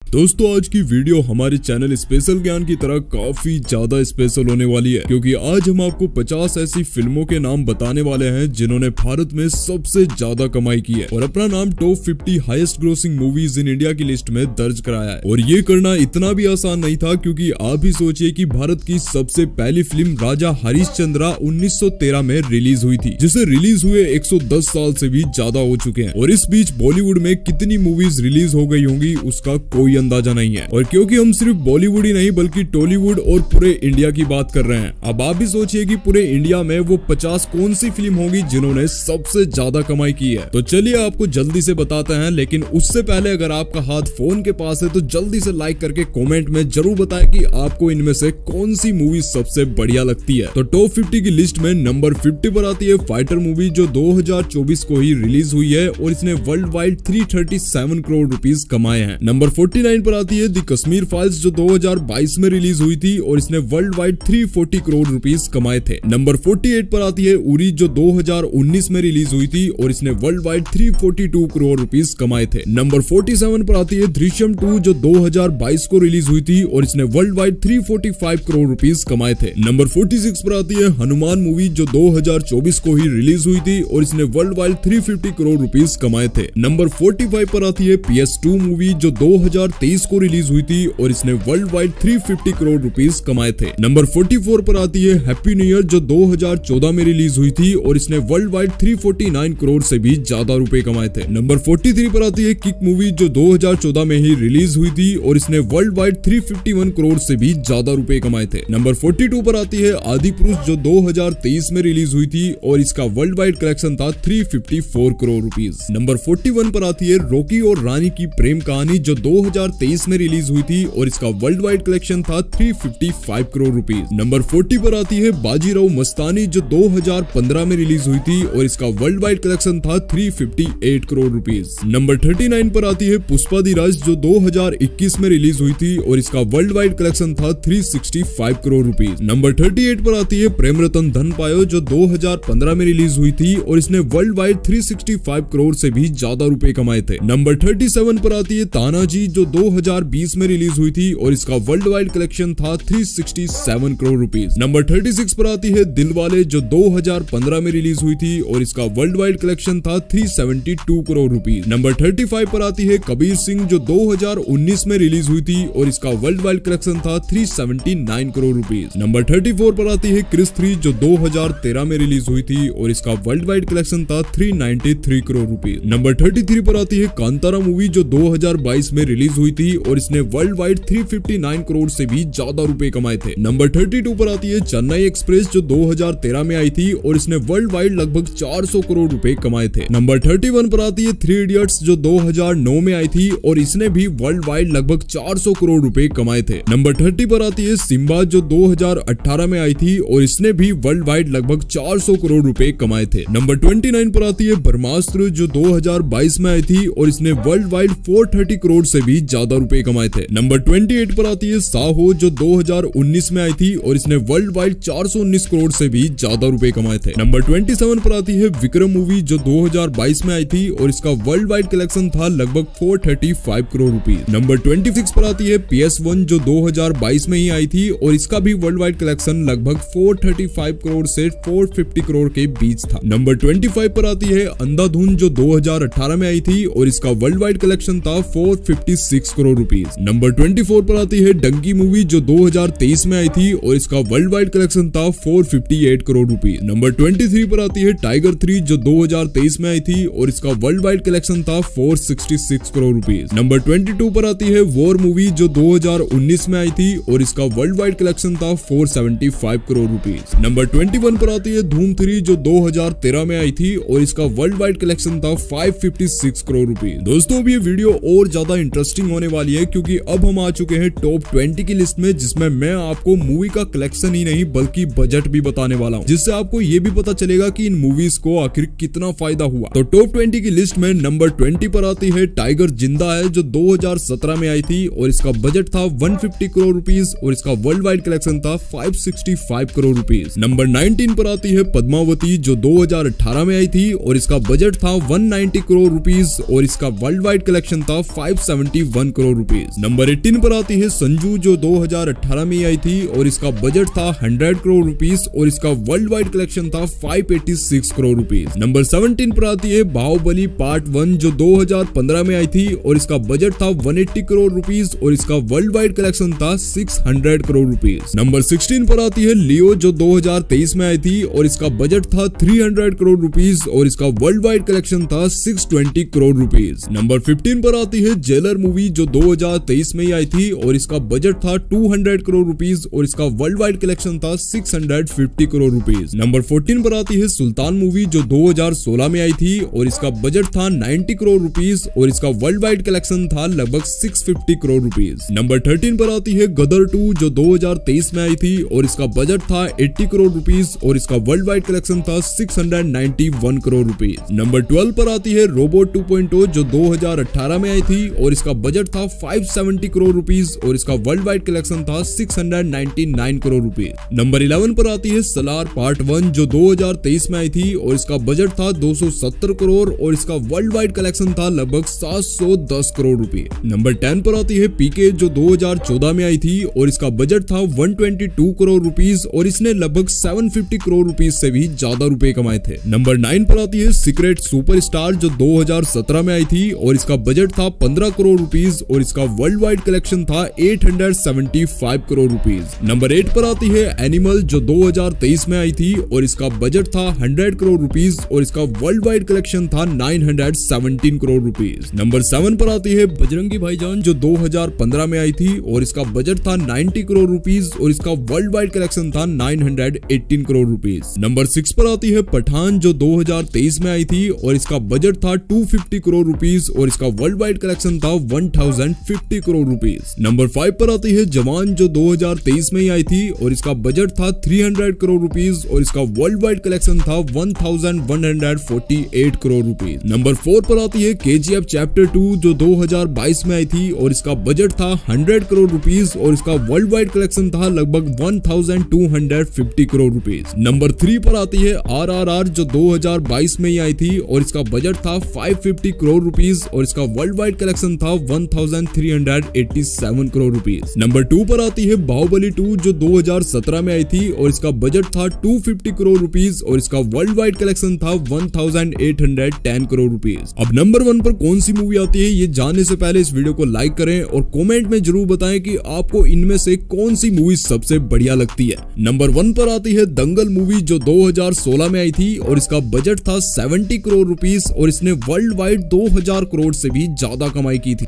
दोस्तों आज की वीडियो हमारे चैनल स्पेशल ज्ञान की तरह काफी ज्यादा स्पेशल होने वाली है, क्योंकि आज हम आपको 50 ऐसी फिल्मों के नाम बताने वाले हैं जिन्होंने भारत में सबसे ज्यादा कमाई की है और अपना नाम top 50 highest grossing movies in India की लिस्ट में दर्ज कराया है। और ये करना इतना भी आसान नहीं था, क्योंकि आप ही सोचिए कि भारत की सबसे पहली फिल्म राजा हरिश्चंद्र 1913 में रिलीज हुई थी, जिसे रिलीज हुए 110 साल से भी ज्यादा हो चुके हैं। और इस बीच बॉलीवुड में कितनी मूवीज रिलीज हो गई होंगी उसका कोई अंदाजा नहीं है। और क्योंकि हम सिर्फ बॉलीवुड ही नहीं बल्कि टॉलीवुड और पूरे इंडिया की बात कर रहे हैं, अब आप भी सोचिए कि पूरे इंडिया में वो 50 कौन सी फिल्म होगी जिन्होंने सबसे ज्यादा कमाई की है। तो चलिए आपको जल्दी से बताते हैं, लेकिन उससे पहले अगर आपका हाथ फोन के पास है तो जल्दी से लाइक करके कमेंट में जरूर बताएं कि आपको इनमें से कौन सी मूवी सबसे बढ़िया लगती है। तो टॉप 50 की लिस्ट में नंबर 50 पर आती है फाइटर मूवी, जो 2024 को ही रिलीज हुई है और इसने वर्ल्ड वाइड 337 करोड़ रुपीस कमाए हैं। नंबर 49 पर आती है द कश्मीर फाइल्स, जो 2022 में रिलीज हुई थी और इसने वर्ल्ड वाइड 340 करोड़ रुपीस कमाए थे। नंबर 48 पर आती है उरी, जो 2019 में रिलीज हुई थी और इसने वर्ल्ड वाइड 342 करोड़ रुपीस कमाए थे। नंबर 47 पर आती है दृश्यम 2, जो 2022 को रिलीज हुई थी और इसने वर्ल्ड वाइड 345 करोड़ रुपीस कमाए थे। नंबर 46 पर आती है हनुमान मूवी, जो 2024 को ही रिलीज हुई थी और इसने वर्ल्ड वाइड 350 करोड़ रुपीस कमाए थे। नंबर 45 पर आती है PS2 मूवी, जो 2023 को रिलीज हुई थी और इसने वर्ल्ड वाइड 350 करोड़ रुपीस कमाए थे। नंबर 44 पर आती है हैप्पी न्यू ईयर, जो 2014 में रिलीज हुई थी और इसने वर्ल्ड वाइड 349 करोड़ से भी ज्यादा रुपए कमाए थे। नंबर 43 पर आती है किक मूवी, जो 2014 में ही रिलीज हुई थी और इसने वर्ल्ड वाइड 351 करोड़ से भी ज्यादा रुपए कमाए थे। नंबर 42 पर आती है आदि पुरुष, जो 2023 में रिलीज हुई थी और इसका वर्ल्ड वाइड कलेक्शन था 354 करोड़ रुपीस। नंबर 41 पर आती है रॉकी और रानी की प्रेम कहानी, जो 2023 में रिलीज हुई थी और इसका वर्ल्ड वाइड कलेक्शन था 355 करोड़ रुपीस। नंबर 40 पर आती है बाजीराव मस्तानी, जो 2015 में रिलीज हुई थी और इसका वर्ल्ड वाइड कलेक्शन था 358 करोड़ रुपीस। नंबर 39 पर आती है पुष्पा दी राज, जो 2021 में रिलीज हुई थी और इसका वर्ल्ड वाइड कलेक्शन था 365 करोड़ रुपीस। नंबर 38 पर आती है प्रेम रतन धन पायो, जो 2015 में रिलीज हुई थी और इसने वर्ल्ड वाइड 365 करोड़ से भी ज्यादा रुपए कमाए थे। नंबर 37 पर आती है तानाजी, जो 2020 में रिलीज हुई थी और इसका वर्ल्ड वाइड कलेक्शन था 367 करोड़ रुपीस। नंबर 36 पर आती है दिलवाले, जो 2015 में रिलीज हुई थी और इसका वर्ल्ड वाइड कलेक्शन था 372 करोड़ रुपीस। नंबर 35 पर आती है कबीर सिंह, जो 2019 में रिलीज हुई थी और इसका वर्ल्ड वाइड कलेक्शन था 379 करोड़ रुपीस। नंबर 34 पर आती है क्रिस 3, जो 2013 में रिलीज हुई थी और इसका वर्ल्ड वाइड कलेक्शन था 393 करोड़ रुपीस। नंबर 33 पर आती है कांतारा मूवी, जो 2022 में रिलीज हुई थी और इसने वर्ल्ड वाइड 359 करोड़ से भी ज्यादा रुपए कमाए थे। नंबर 32 पर आती है चेन्नई एक्सप्रेस, जो 2013 में आई थी और इसने वर्ल्ड वाइड लगभग 400 करोड़ रुपए कमाए थे। नंबर 31 पर आती है 3 इडियट्स, जो 2009 में आई थी और इसने भी वर्ल्ड वाइड लगभग 400 करोड़ रुपए कमाए थे। नंबर 30 पर आती है सिम्बा, जो 2018 में आई थी और इसने भी वर्ल्ड वाइड लगभग 400 करोड़ रुपए कमाए थे। नंबर 29 पर आती है ब्रह्मास्त्र, जो 2022 में आई थी और इसने वर्ल्ड वाइड 430 करोड़ से भी ज्यादा रुपए कमाए थे। नंबर 28 पर आती है साहो, जो 2019 में आई थी और इसने वर्ल्ड वाइड 419 करोड़ से भी ज्यादा रुपए कमाए थे। नंबर 27 पर आती है विक्रम मूवी, जो 2022 में आई थी और इसका वर्ल्ड वाइड कलेक्शन था लगभग 435 करोड़ रुपीस। नंबर 26 पर आती है PS1, जो 2022 में ही आई थी और इसका भी वर्ल्ड वाइड कलेक्शन लगभग 435 करोड़ से 450 करोड़ के बीच था। नंबर 25 पर आती है अंधाधुन, जो 2018 में आई थी और इसका वर्ल्ड वाइड कलेक्शन था 456 करोड़ रुपीस। नंबर 24 पर आती है डंकी मूवी, जो 2023 में आई थी और इसका वर्ल्ड वाइड कलेक्शन था 458 करोड़ रुपीस। नंबर 23 पर आती है टाइगर 3, जो 2023 में आई थी और इसका वर्ल्ड वाइड कलेक्शन था 466 करोड़ रुपीस। नंबर 22 पर आती है वॉर मूवी, जो 2019 में आई थी और इसका वर्ल्ड वाइड कलेक्शन था 475 करोड़ रुपीस। नंबर 21 पर आती है धूम 3, जो 2013 में आई थी और इसका वर्ल्ड वाइड कलेक्शन था 556 करोड़ रुपीस। दोस्तों अब ये वीडियो और ज्यादा इंटरेस्टिंग होने वाली है, क्योंकि अब हम आ चुके हैं टॉप 20 की लिस्ट में, जिसमें मैं आपको मूवी का कलेक्शन ही नहीं बल्कि बजट भी बताने वाला हूँ, जिससे आपको ये भी पता चलेगा कि इन मूवीज को आखिर कितना फायदा हुआ। तो टॉप 20 की लिस्ट में नंबर 20 पर आती है टाइगर जिंदा है, जो 2017 में आई थी और इसका बजट था 150 करोड़ रुपीस और इसका वर्ल्ड वाइड कलेक्शन था 565 करोड़ रुपीस। नंबर 19 पर आती है पद्मावती, जो 2018 में आई थी और इसका बजट था 190 करोड़ रुपीस और इसका वर्ल्ड वाइड कलेक्शन था 571 1 करोड़ रुपीस। नंबर 18 पर आती है संजू, जो 2018 में आई थी और इसका बजट था 100 करोड़ रुपीस और इसका वर्ल्ड वाइड कलेक्शन था 586 करोड़ रुपीस। नंबर 17 पर आती है बाहुबली पार्ट 1, जो 2015 में आई थी और इसका बजट था 180 करोड़ रुपीस और इसका वर्ल्ड वाइड कलेक्शन था 600 करोड़ रुपीस। नंबर 16 पर आती है लियो, जो 2023 में आई थी और इसका बजट था 300 करोड़ रुपीस और इसका वर्ल्ड वाइड कलेक्शन था 620 करोड़ रुपीस। नंबर 15 पर आती है जेलर मूवी, जो 2023 में ही आई थी और इसका बजट था 200 करोड़ रुपीस और इसका वर्ल्ड वाइड कलेक्शन था 650 करोड़ रुपीस। नंबर 14 पर आती है सुल्तान मूवी, जो 2016 में आई थी और इसका बजट था 90 करोड़ रुपीस और इसका वर्ल्ड वाइड कलेक्शन था लगभग 650 करोड़ रुपीस। नंबर 13 पर आती है गदर 2, जो 2023 में आई थी और इसका बजट था 80 करोड़ रुपीस और इसका वर्ल्ड वाइड कलेक्शन था 691 करोड़ रुपीस। नंबर 12 पर आती है रोबोट 2.0, जो 2018 में आई थी और इसका बजट था 570 करोड़ रुपीस और इसका वर्ल्ड वाइड कलेक्शन था 699 करोड़ रुपीस। नंबर 11 पर आती है सलार पार्ट 1, जो 2023 में आई थी और इसका बजट था 270 करोड़ और इसका वर्ल्ड वाइड कलेक्शन था लगभग 710 करोड़ रुपए। नंबर 10 पर आती है पीके, जो 2014 में आई थी और इसका बजट था 122 करोड़ रुपीस और इसने लगभग 750 करोड़ रुपीस से भी ज्यादा रुपए कमाए थे। नंबर 9 पर आती है सीक्रेट सुपरस्टार, जो 2017 में आई थी और इसका बजट था 15 करोड़ रुपीस और इसका वर्ल्ड वाइड कलेक्शन था 875 करोड़ रुपीस। नंबर 8 पर आती है एनिमल, जो 2023 में आई थी और इसका बजट था 100 करोड़ रुपीस और इसका वर्ल्ड वाइड कलेक्शन था 917 करोड़ रुपीस। नंबर 7 पर आती है बजरंगी भाईजान, जो 2015 में आई थी और इसका बजट था 90 करोड़ रुपीस और इसका वर्ल्ड वाइड कलेक्शन था 918 करोड़ रुपीस। नंबर 6 पर आती है पठान, जो 2023 में आई थी और इसका बजट था 250 करोड़ रुपीस और इसका वर्ल्ड वाइड कलेक्शन था 1050 करोड़ रुपीस। नंबर 5 पर आती है जवान, जो 2023 में ही आई थी और इसका बजट था 300 करोड़ रुपीस और इसका वर्ल्ड वाइड कलेक्शन था 1148 करोड़ रुपीस। नंबर 4 पर आती है KGF चैप्टर 2, जो 2022 में आई थी और इसका बजट था 100 करोड़ रुपीस और इसका वर्ल्ड वाइड कलेक्शन था लगभग 1250 करोड़ रुपीस। नंबर 3 पर आती है RRR, जो 2022 में ही आई थी और इसका बजट था 550 करोड़ रुपीस और इसका वर्ल्ड वाइड कलेक्शन था 1387 करोड़ रुपीस। नंबर 2 पर आती है बाहुबली 2, जो 2017 में आई थी और इसका बजट था 250 करोड़ रुपीस और इसका वर्ल्ड वाइड कलेक्शन था 1810 करोड़ रुपीस। अब नंबर 1 पर कौन सी मूवी आती है, ये जानने से पहले इस वीडियो को लाइक करें और कमेंट में जरूर बताएं कि आपको इनमें से कौन सी मूवी सबसे बढ़िया लगती है। नंबर 1 पर आती है दंगल मूवी, जो 2016 में आई थी और इसका बजट था 70 करोड़ रुपीस और इसने वर्ल्ड वाइड 2000 करोड़ से भी ज्यादा कमाई की थी।